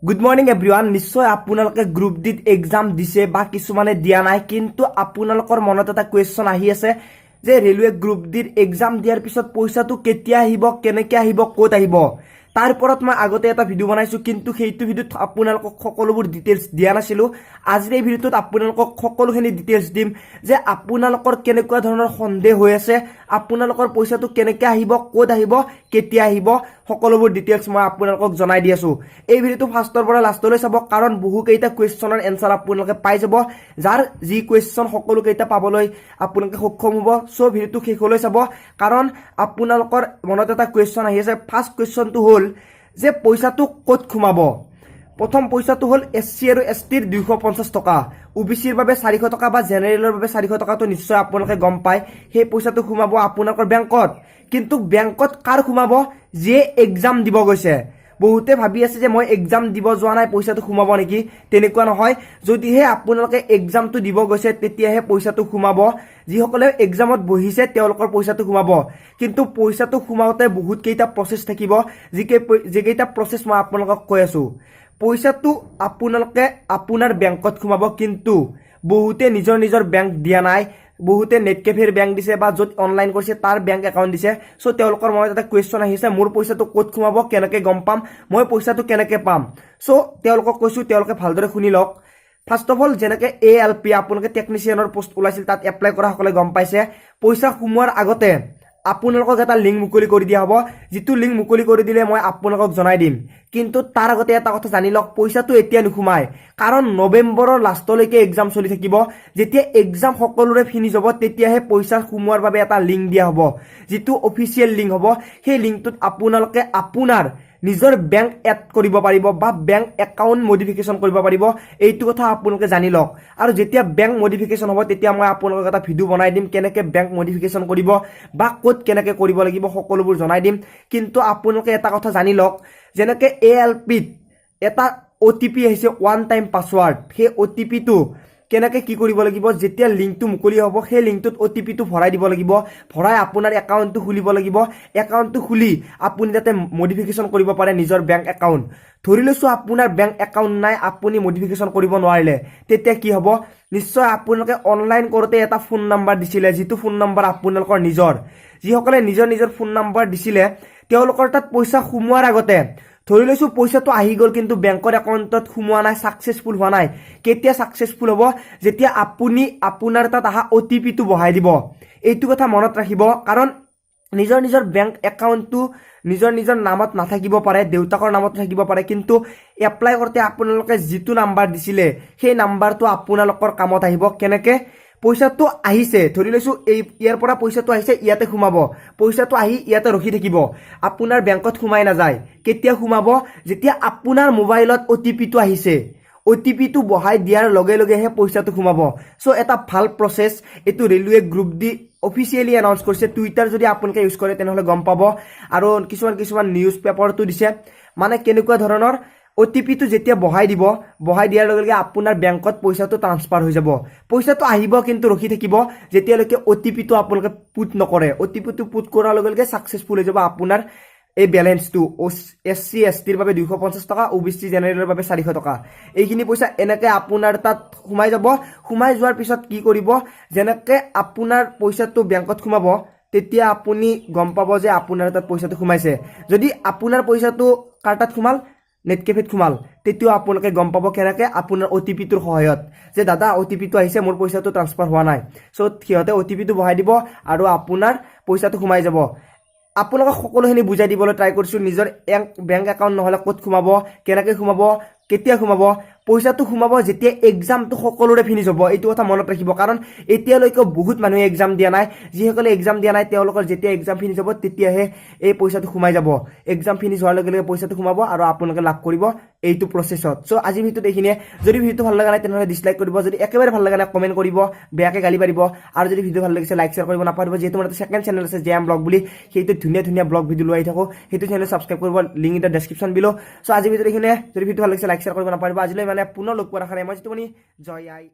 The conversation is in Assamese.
Good morning এভৰিওয়ান। নিশ্চয় আপোনালোকে গ্ৰুপ ডিত এক্সাম দিছে বা কিছুমানে দিয়া নাই, কিন্তু আপোনালোকৰ মনত এটা কুৱেশ্যন আহি আছে যে ৰেলৱে গ্ৰুপ ডিত এক্সাম দিয়াৰ পিছত পইচাটো কেতিয়া আহিব, কেনেকৈ আহিব, ক'ত আহিব। তাৰ ওপৰত মই আগতে এটা ভিডিঅ' বনাইছোঁ, কিন্তু সেইটো ভিডিঅ'ত আপোনালোকক সকলোবোৰ ডিটেইলছ দিয়া নাছিলোঁ। আজিৰ এই ভিডিঅ'টোত আপোনালোকক সকলোখিনি ডিটেইলছ দিম যে আপোনালোকৰ কেনেকুৱা ধৰণৰ সন্দেহ হৈ আছে, আপোনালোকৰ পইচাটো কেনেকৈ আহিব, ক'ত আহিব, কেতিয়া আহিব, সকলোবোৰ ডিটেইলছ মই আপোনালোকক জনাই দি আছোঁ। এই ভিডিঅ'টো ফাৰ্ষ্টৰ পৰা লাষ্টলৈ চাব, কাৰণ বহুকেইটা কুৱেশ্যনৰ এনচাৰ আপোনালোকে পাই যাব, যাৰ যি কুৱেশ্যন সকলোকেইটা পাবলৈ আপোনালোকে সক্ষম হ'ব। চ' ভিডিঅ'টো শেষলৈ চাব, কাৰণ আপোনালোকৰ মনত এটা কুৱেশ্যন আহি আছে। ফাৰ্ষ্ট কুৱেশ্যনটো হ'ল যে পইচাটো ক'ত সোমাব। প্ৰথম পইচাটো হ'ল SC আৰু STৰ 250 টকা, OBCৰ বাবে 400 টকা বা জেনেৰেলৰ বাবে 400 টকাটো নিশ্চয় আপোনালোকে গম পায়। সেই পইচাটো সোমাব আপোনালোকৰ বেংকত, কিন্তু বেংকত কাৰ সোমাব? যিয়ে এক্সাম দিব গৈছে। বহুতে ভাবি আছে যে মই এক্সাম দিব যোৱা নাই, পইচাটো সোমাব নেকি। তেনেকুৱা নহয়, যদিহে আপোনালোকে এক্সামটো দিব গৈছে তেতিয়াহে পইচাটো সোমাব। যিসকলে এক্সামত বহিছে তেওঁলোকৰ পইচাটো সোমাব, কিন্তু পইচাটো সোমাওঁতে বহুতকেইটা প্ৰচেছ থাকিব, যিকেইটা প্ৰচেছ মই আপোনালোকক কৈ আছোঁ। পইচাটো আপোনালোকে আপোনাৰ বেংকত সোমাব, কিন্তু বহুতে নিজৰ নিজৰ বেংক দিয়া নাই, বহুতে নেট কেফেৰ বেংক দিছে বা য'ত অনলাইন কৰিছে তাৰ বেংক একাউণ্ট দিছে। চ' তেওঁলোকৰ মনত এটা কুৱেশ্যন আহিছে, মোৰ পইচাটো ক'ত সোমাব, কেনেকৈ গম পাম, মই পইচাটো কেনেকৈ পাম। চ' তেওঁলোকক কৈছোঁ, তেওঁলোকে ভালদৰে শুনি লওক। ফাৰ্ষ্ট অফ অল, যেনেকৈ ALP আপোনালোকে টেকনিচিয়ানৰ পষ্ট ওলাইছিল, তাত এপ্লাই কৰা সকলে গম পাইছে। পইচা সোমোৱাৰ আগতে আপোনালোকক এটা লিংক মুকলি কৰি দিয়া হ'ব, যিটো লিংক মুকলি কৰি দিলে মই আপোনালোকক জনাই দিম। কিন্তু তাৰ আগতে এটা কথা জানি লওক, পইচাটো এতিয়া নোসোমায়, কাৰণ নৱেম্বৰৰ লাষ্টলৈকে এক্সাম চলি থাকিব। যেতিয়া এক্সাম সকলোৰে ফিনিছ হ'ব তেতিয়াহে পইচা সোমোৱাৰ বাবে এটা লিংক দিয়া হ'ব, যিটো অফিচিয়েল লিংক হ'ব। সেই লিংকটোত আপোনালোকে আপোনাৰ নিজৰ বেংক এড কৰিব পাৰিব বা বেংক একাউণ্ট মডিফিকেশ্যন কৰিব পাৰিব। এইটো কথা আপোনালোকে জানি লওক। আৰু যেতিয়া বেংক মডিফিকেশ্যন হ'ব তেতিয়া মই আপোনালোকক এটা ভিডিঅ' বনাই দিম, কেনেকৈ বেংক মডিফিকেশ্যন কৰিব বা ক'ত কেনেকৈ কৰিব লাগিব সকলোবোৰ জনাই দিম। কিন্তু আপোনালোকে এটা কথা জানি লওক, যেনেকৈ ALPত এটা OTP আহিছে, ওৱান টাইম পাছৱাৰ্ড। সেই OTPটো কেনেকৈ কি কৰিব লাগিব, যেতিয়া লিংকটো মুকলি হ'ব সেই লিংকটোত OTPটো ভৰাই দিব লাগিব। ভৰাই আপোনাৰ একাউণ্টটো খুলিব লাগিব। একাউণ্টটো খুলি আপুনি যাতে মডিফিকেশ্যন কৰিব পাৰে নিজৰ বেংক একাউণ্ট। ধৰি লৈছোঁ আপোনাৰ বেংক একাউণ্ট নাই, আপুনি মডিফিকেশ্যন কৰিব নোৱাৰিলে, তেতিয়া কি হ'ব? নিশ্চয় আপোনালোকে অনলাইন কৰোঁতে এটা ফোন নম্বৰ দিছিলে, যিটো ফোন নম্বৰ আপোনালোকৰ নিজৰ। যিসকলে নিজৰ নিজৰ ফোন নম্বৰ দিছিলে তেওঁলোকৰ তাত পইচা সোমোৱাৰ আগতে, ধৰি লৈছোঁ পইচাটো আহি গ'ল কিন্তু বেংকৰ একাউণ্টত সোমোৱা নাই, ছাকচেছফুল হোৱা নাই। কেতিয়া ছাকচেছফুল হ'ব? যেতিয়া আপুনি আপোনাৰ তাত অহা OTPটো বহাই দিব। এইটো কথা মনত ৰাখিব, কাৰণ নিজৰ নিজৰ বেংক একাউণ্টটো নিজৰ নিজৰ নামত নাথাকিব পাৰে, দেউতাকৰ নামত থাকিব পাৰে, কিন্তু এপ্লাই কৰোঁতে আপোনালোকে যিটো নাম্বাৰ দিছিলে সেই নাম্বাৰটো আপোনালোকৰ কামত আহিব। কেনেকৈ? পইচাটো আহিছে, ধৰি লৈছোঁ ইয়াৰ পৰা পইচাটো আহিছে, ইয়াতে সোমাব। পইচাটো আহি ইয়াতে ৰখি থাকিব, আপোনাৰ বেংকত সোমাই নাযায়। কেতিয়া সোমাব? যেতিয়া আপোনাৰ মোবাইলত OTPটো আহিছে, OTPটো বহাই দিয়াৰ লগে লগেহে পইচাটো সোমাব। চ' এটা ভাল প্ৰচেছ। এইটো railway group D officially announce কৰিছে। টুইটাৰ যদি আপোনালোকে ইউজ কৰে তেনেহ'লে গম পাব, আৰু কিছুমান নিউজ পেপাৰতো দিছে। মানে কেনেকুৱা ধৰণৰ? OTPটো যেতিয়া বহাই দিব, বহাই দিয়াৰ লগে লগে আপোনাৰ বেংকত পইচাটো ট্ৰান্সফাৰ হৈ যাব। পইচাটো আহিব কিন্তু ৰখি থাকিব যেতিয়ালৈকে OTPটো আপোনালোকে পুট নকৰে। OTPটো পুট কৰাৰ লগে লগে ছাকচেছফুল হৈ যাব আপোনাৰ এই বেলেঞ্চটো। SC STৰ বাবে 250 টকা, OBC জেনেৰেলৰ বাবে 400 টকা। এইখিনি পইচা এনেকৈ আপোনাৰ তাত সোমাই যাব। সোমাই যোৱাৰ পিছত কি কৰিব? যেনেকৈ আপোনাৰ পইচাটো বেংকত সোমাব তেতিয়া আপুনি গম পাব যে আপোনাৰ তাত পইচাটো সোমাইছে। যদি আপোনাৰ পইচাটো কাৰ তাত সোমাল? নেট কেফেত সোমাল। তেতিয়াও আপোনালোকে গম পাব কেনেকৈ? আপোনাৰ OTPটোৰ সহায়ত, যে দাদা OTPটো আহিছে, মোৰ পইচাটো ট্ৰান্সফাৰ হোৱা নাই। চ' সিহঁতে OTPটো বহাই দিব আৰু আপোনাৰ পইচাটো সোমাই যাব। আপোনালোকক সকলোখিনি বুজাই দিবলৈ ট্ৰাই কৰিছোঁ। নিজৰ বেংক একাউণ্ট নহ'লে ক'ত সোমাব, কেনেকৈ সোমাব, কেতিয়া সোমাব। পইচাটো সোমাব যেতিয়া এক্সামটো সকলোৰে ফিনিছ হ'ব। এইটো কথা মনত ৰাখিব, কাৰণ এতিয়ালৈকে বহুত মানুহে এক্সাম দিয়া নাই। যিসকলে এক্সাম দিয়া নাই তেওঁলোকৰ যেতিয়া এক্সাম ফিনিছ হ'ব তেতিয়াহে এই পইচাটো সোমাই যাব। এক্সাম ফিনিছ হোৱাৰ লগে লগে পইচাটো সোমাব আৰু আপোনালোকে লাভ কৰিব এইটো প্ৰচেছত। চ' আজিৰ ভিডিঅ'ত এইখিনিয়ে। যদি ভিডিঅ'টো ভাল লগা নাই তেনেহ'লে ডিছলাইক কৰিব, যদি একেবাৰে ভাল লগা নাই কমেণ্ট কৰিব, বেয়াকৈ গালি পাৰিব। আৰু যদি ভিডিঅ' ভাল লাগিছে লাইক শ্বেয়াৰ কৰিব নাপাহৰিব। যিহেতু মোৰ এটা ছেকেণ্ড চেনেল আছে JM ব্লগ বুলি, সেইটো ধুনীয়া ধুনীয়া ব্লগ ভিডিঅ' লৈ আহি থাকোঁ, সেইটো চেনেল ছাবস্ক্ৰাইব কৰিব, লিংক ইন দ্য ডেছক্ৰিপশ্যন বিল'। চ' আজিৰ ভিডিঅ'ত এইখিনিয়ে। যদি ভিডিঅ' ভাল লাগিছে লাইক শ্বেয়াৰ কৰিব নাপাহৰিব। আজিলৈ মানে পুনৰ লগ পোৱাৰ আশাৰে মই যিটো জয় আই।